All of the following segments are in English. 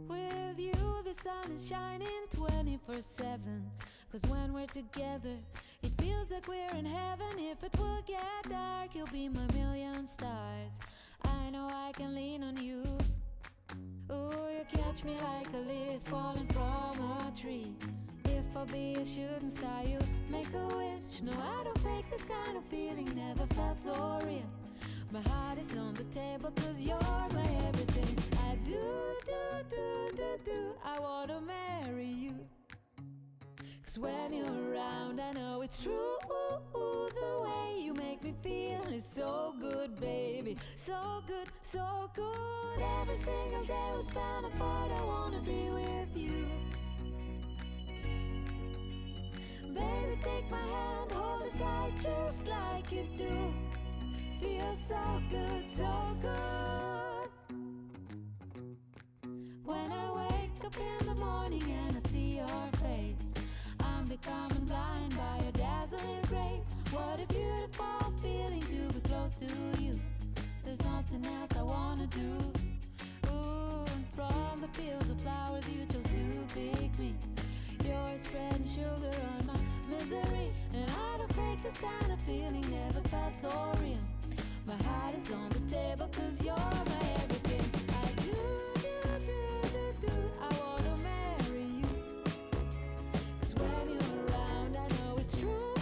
With you the sun is shining 24/7. 'Cause when we're together it feels like we're in heaven. If it will get dark you'll be my million stars. I know I can lean on you. Ooh, you catch me like a leaf falling from a tree. If I'll be a shooting star you make a wish. No, I don't fake this kind of feeling, never felt so real. My heart is on the table 'cause you're my everything. I do, I wanna marry you. 'Cause when you're around I know it's true. The way you make me feel is so good, baby. So good, so good. Every single day we spend apart, I wanna be with you. Baby, take my hand, hold it tight just like you do. Feels so good, so good. When I wake up in the morning and I see your face, I'm becoming blind by your dazzling grace. What a beautiful feeling to be close to you. There's nothing else I wanna do. Ooh, and from the fields of flowers you chose to pick me. You're spreading sugar on my misery. And I don't fake this kind of feeling, never felt so real. My heart is on the table 'cause you're my everything. I do, I wanna marry you. 'Cause when you're around I know it's true.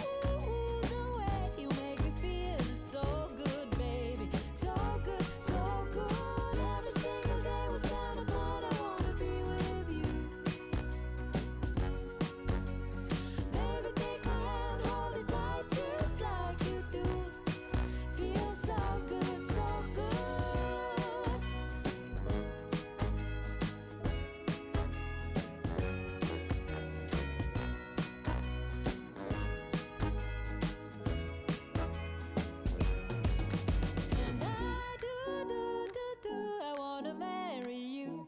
The way you make me feel is so good, baby. So good, so good. Every single day we spend apart, I wanna be with you. Baby, take my hand, hold it tight just like you do. Feels so good, so good. And I do, I wanna marry you.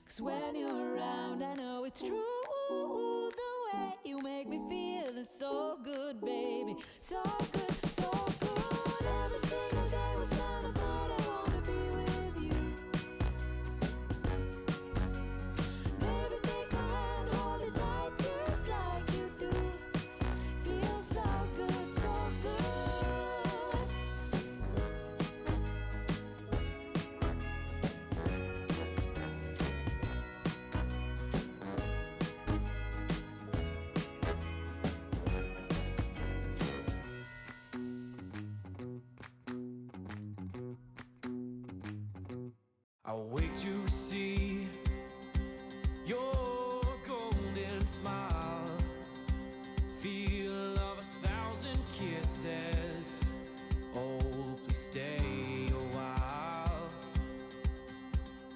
'Cause when you're around I know it's true. The way you make me feel is so good, baby. So good, so good. Every single day we spend apart, I wanna be with you. Baby, take my hand, hold it tight just like you do. Feels so good, so good. I wait to see your golden smile, feel of 1,000 kisses. Oh, please stay a while.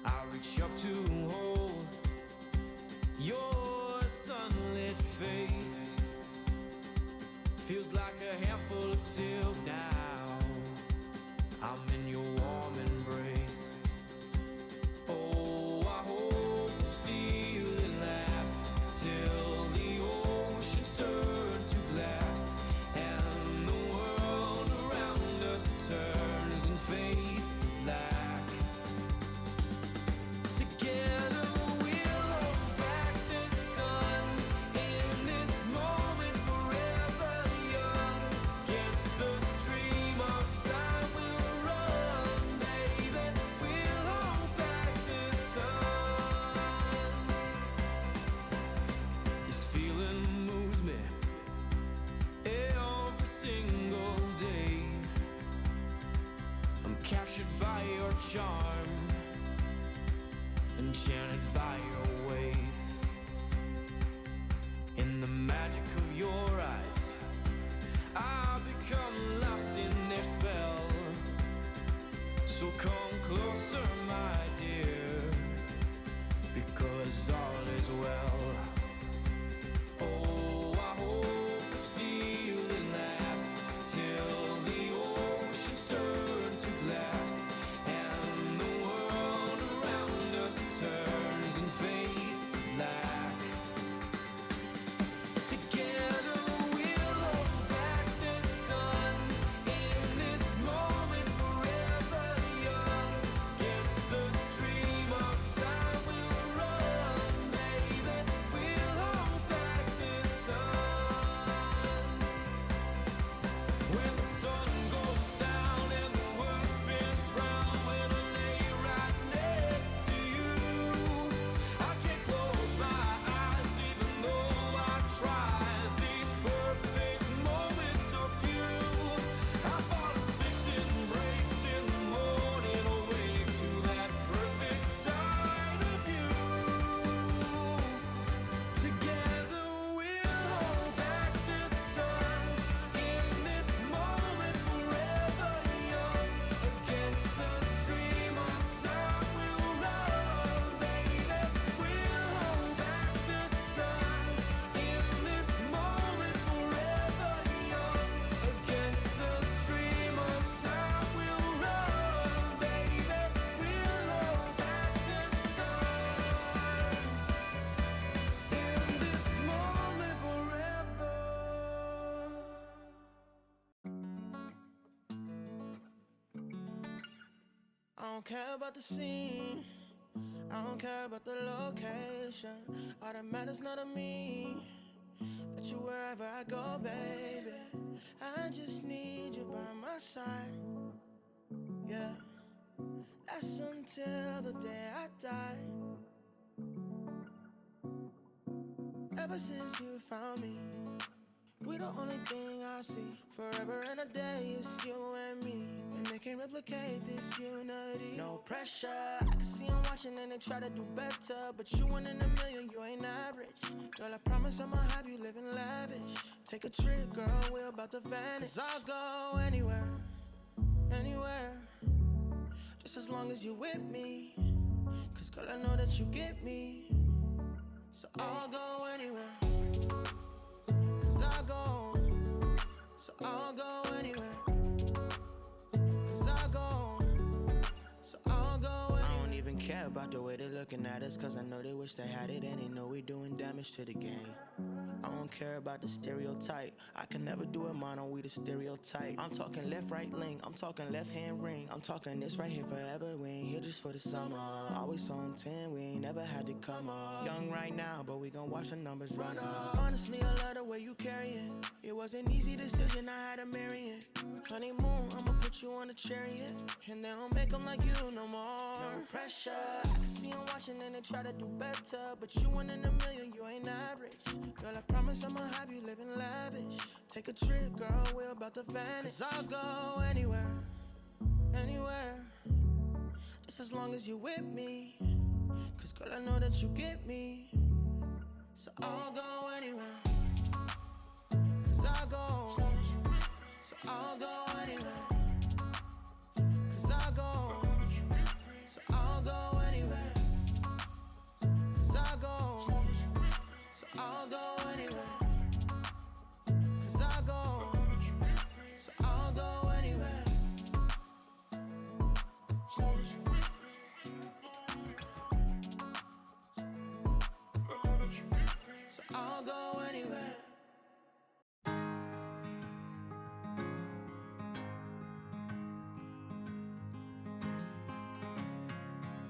I reach up to hold your sunlit face. Feels like a handful of silk now. I'm in your warm embrace. Oh, I hope this feeling lasts till the oceans turn to glass and the world around us turns and fades to black. Together we'll hold back the sun in this moment, forever young. Against the stream of time we'll run, baby. We'll hold back the sun. This feeling moves me every single day. I'm captured by your charm, enchanted by your ways. In the magic of your eyes, I've become lost in their spell. So come closer, my dear, because all is well. Oh, I hope this feeling lasts till the oceans turn to glass and the world around us turns and fades to black. Together we'll hold back the sun in this don't care about the scene, I don't care about the location. All that matters not to me, that you wherever I go, baby. I just need you by my side. Yeah, that's until the day I die. Ever since you found me, we the only thing I see. Forever and a day, it's you and me, and they can't replicate this unity. No pressure, I can see them watching and they try to do better, but you one in a million, you ain't average. Girl, I promise I'ma have you living lavish. Take a trip, girl, we're about to vanish. 'Cause I'll go anywhere, anywhere, just as long as you with me. 'Cause girl, I know that you get me, so I'll go anywhere. 'Cause I'll go, so I'll go anywhere. 'Cause I'll go, so I'll go anywhere. I don't even care about the way they're looking at us, 'cause I know they wish they had it and they know we doing damage to the game. I don't care about the stereotype, I can never do it mono, we the stereotype. I'm talking left, right link, I'm talking left hand ring, I'm talking this right here forever, we ain't here just for the summer. Always on 10, we ain't never had to come up. Young right now, but we gon' watch the numbers run up. Honestly, I love the way you carry it. It was an easy decision, I had to marry it. Honeymoon, I'ma put you on a chariot, and they don't make them like you no more. No pressure, I can see them watching and they try to do better, but you one in a million, you ain't average. Girl, I promise I'ma have you living lavish. Take a trip, girl, we're about to vanish. 'Cause I'll go anywhere, anywhere, just as long as you with me. 'Cause girl, I know that you get me, so I'll go anywhere. 'Cause I'll go, so I'll go anywhere. 'Cause I'll go, so I'll go anywhere. 'Cause I'll go, so I'll go anywhere. 'Cause I'll go, so I'll go anywhere. So I'll go anywhere.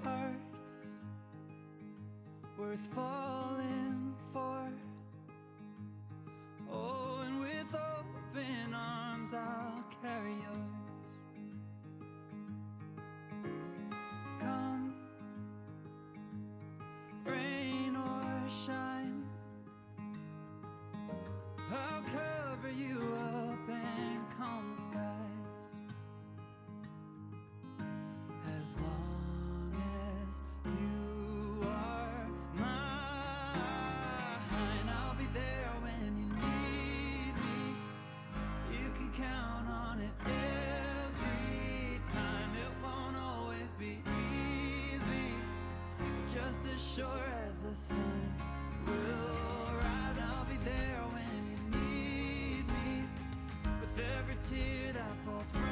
Hearts worth falling for. Oh, and with open arms I'll carry yours. Come, rain or shine, I'll cover you up and calm the skies. As long as you are mine, I'll be there when you need me. You can count on it every time. It won't always be easy, just as sure as the sun will rise. I'll be there when you need me, with every tear that falls from